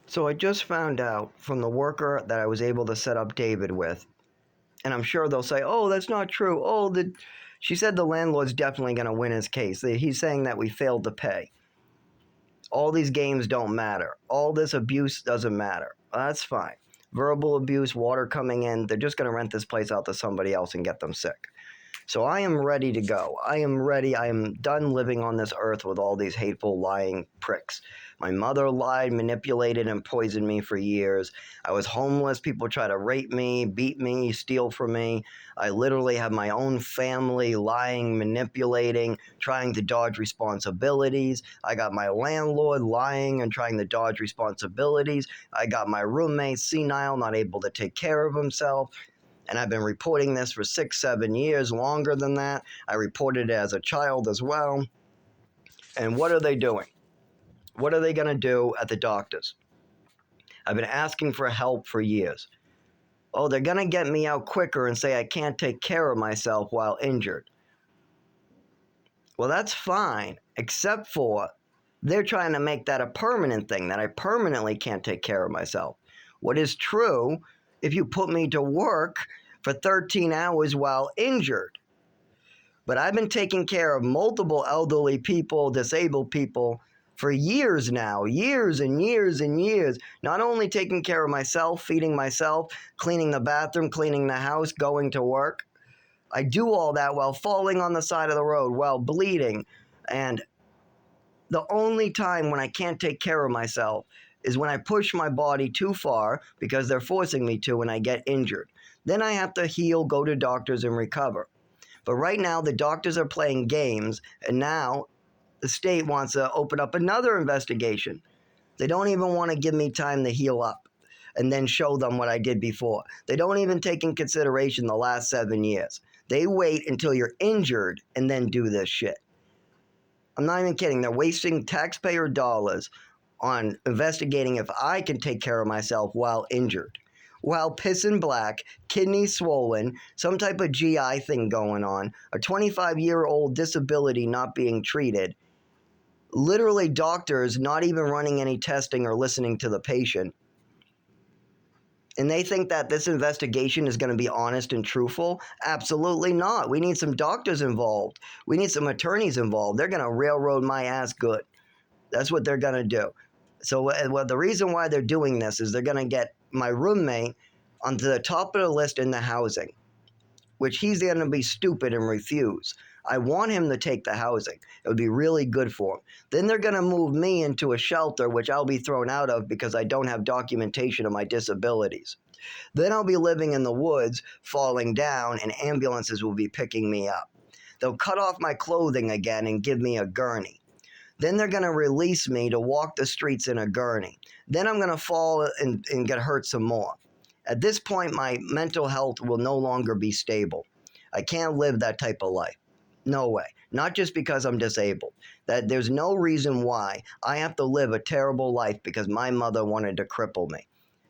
So I just found out from the worker that I was able to set up David with, and I'm sure they'll say, "Oh, that's not true." She said the landlord's definitely going to win his case. He's saying that we failed to pay. All these games don't matter. All this abuse doesn't matter. That's fine. Verbal abuse, water coming in, they're just going to rent this place out to somebody else and get them sick. So I am ready to go. I am ready. I am done living on this earth with all these hateful, lying pricks. My mother lied, manipulated, and poisoned me for years. I was homeless. People tried to rape me, beat me, steal from me. I literally have my own family lying, manipulating, trying to dodge responsibilities. I got my landlord lying and trying to dodge responsibilities. I got my roommate senile, not able to take care of himself. And I've been reporting this for 6, 7 years, longer than that. I reported it as a child as well. And what are they doing? What are they going to do at the doctors? I've been asking for help for years. Oh, they're going to get me out quicker and say I can't take care of myself while injured. Well, that's fine, except for they're trying to make that a permanent thing, that I permanently can't take care of myself. What is true, if you put me to work for 13 hours while injured. But I've been taking care of multiple elderly people, disabled people for years now, years and years and years. Not only taking care of myself, feeding myself, cleaning the bathroom, cleaning the house, going to work. I do all that while falling on the side of the road, while bleeding. And the only time when I can't take care of myself is when I push my body too far because they're forcing me to and I get injured. Then I have to heal, go to doctors, and recover. But right now, the doctors are playing games, and now the state wants to open up another investigation. They don't even want to give me time to heal up and then show them what I did before. They don't even take in consideration the last 7 years. They wait until you're injured and then do this shit. I'm not even kidding. They're wasting taxpayer dollars on investigating if I can take care of myself while injured. While pissing black, kidney swollen, some type of GI thing going on, a 25-year-old disability not being treated, literally doctors not even running any testing or listening to the patient. And they think that this investigation is going to be honest and truthful? Absolutely not. We need some doctors involved. We need some attorneys involved. They're going to railroad my ass good. That's what they're going to do. So the reason why they're doing this is they're going to get my roommate onto the top of the list in the housing, which he's going to be stupid and refuse. I want him to take the housing. It would be really good for him. Then they're going to move me into a shelter, which I'll be thrown out of because I don't have documentation of my disabilities. Then I'll be living in the woods, falling down, and ambulances will be picking me up. They'll cut off my clothing again and give me a gurney. Then they're going to release me to walk the streets in a gurney. Then I'm going to fall and get hurt some more. At this point, my mental health will no longer be stable. I can't live that type of life. No way. Not just because I'm disabled. That there's no reason why I have to live a terrible life because my mother wanted to cripple me.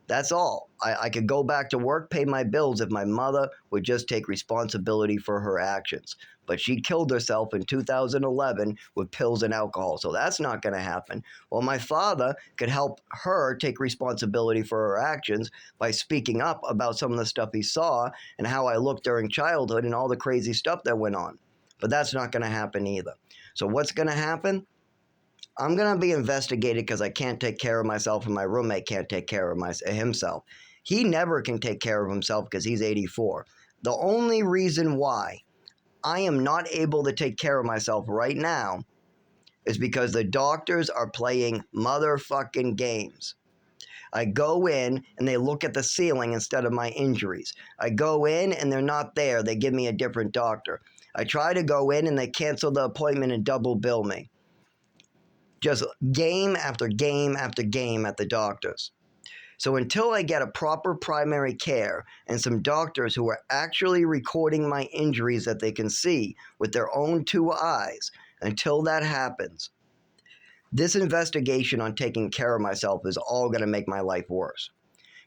That's all. I could go back to work, pay my bills if my mother would just take responsibility for her actions. But she killed herself in 2011 with pills and alcohol, so that's not going to happen. Well, my father could help her take responsibility for her actions by speaking up about some of the stuff he saw and how I looked during childhood and all the crazy stuff that went on. But that's not going to happen either. So what's going to happen? I'm going to be investigated because I can't take care of myself and my roommate can't take care of himself. He never can take care of himself because he's 84. The only reason why I am not able to take care of myself right now is because the doctors are playing motherfucking games. I go in and they look at the ceiling instead of my injuries. I go in and they're not there. They give me a different doctor. I try to go in and they cancel the appointment and double bill me. Just game after game after game at the doctors. So until I get a proper primary care and some doctors who are actually recording my injuries that they can see with their own 2 eyes, until that happens, this investigation on taking care of myself is all going to make my life worse.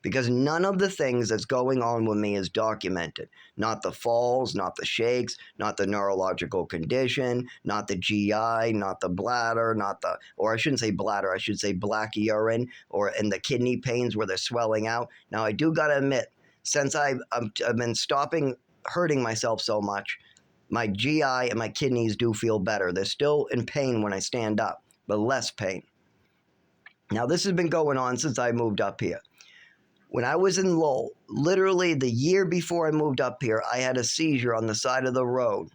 because none of the things that's going on with me is documented. Not the falls, not the shakes, not the neurological condition, not the GI, not the bladder, or I shouldn't say bladder, I should say black urine, and the kidney pains where they're swelling out. Now, I do got to admit, since I've been stopping hurting myself so much, my GI and my kidneys do feel better. They're still in pain when I stand up, but less pain. Now, this has been going on since I moved up here. When I was in Lowell, literally the year before I moved up here, I had a seizure on the side of the road.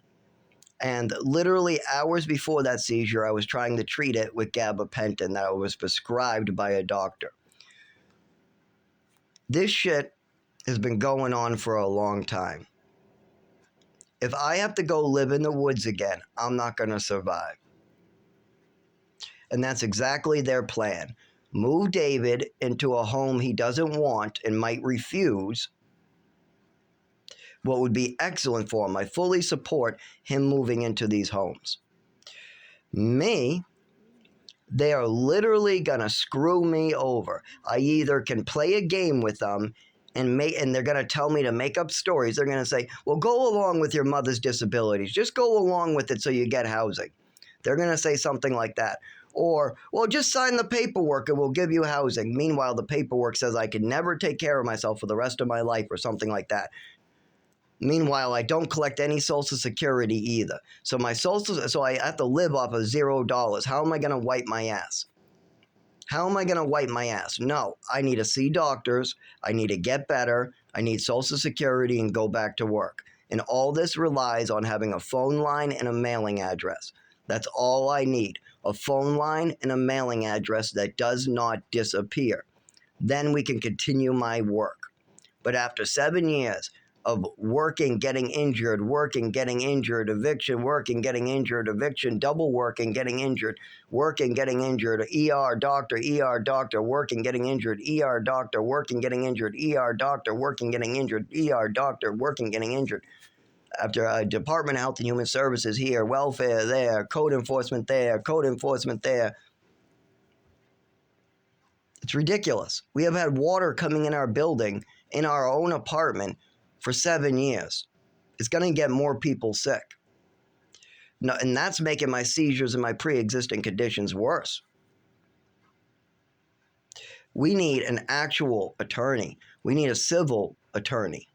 And literally hours before that seizure, I was trying to treat it with gabapentin that I was prescribed by a doctor. This shit has been going on for a long time. If I have to go live in the woods again, I'm not going to survive. And that's exactly their plan. Move David into a home he doesn't want and might refuse. What would be excellent for him. I fully support him moving into these homes. Me, they are literally going to screw me over. I either can play a game with them and they're going to tell me to make up stories. They're going to say, well, go along with your mother's disabilities. Just go along with it so you get housing. They're going to say something like that. Or, well, just sign the paperwork and we'll give you housing. Meanwhile, the paperwork says I can never take care of myself for the rest of my life or something like that. Meanwhile, I don't collect any Social Security either. So I have to live off of $0. How am I going to wipe my ass? How am I going to wipe my ass? No, I need to see doctors. I need to get better. I need Social Security and go back to work. And all this relies on having a phone line and a mailing address. That's all I need. A phone line and a mailing address that does not disappear. Then we can continue my work. But after 7 years of working, getting injured, working, getting injured, eviction, working, getting injured, eviction, double working, getting injured, working, getting injured, ER doctor, working, getting injured, ER doctor, working, getting injured, ER doctor, working, getting injured, ER doctor, working, getting injured. After Department of Health and Human Services here, welfare there, code enforcement there, code enforcement there. It's ridiculous. We have had water coming in our building, in our own apartment, for 7 years. It's going to get more people sick. No, and that's making my seizures and my pre-existing conditions worse. We need an actual attorney. We need a civil attorney.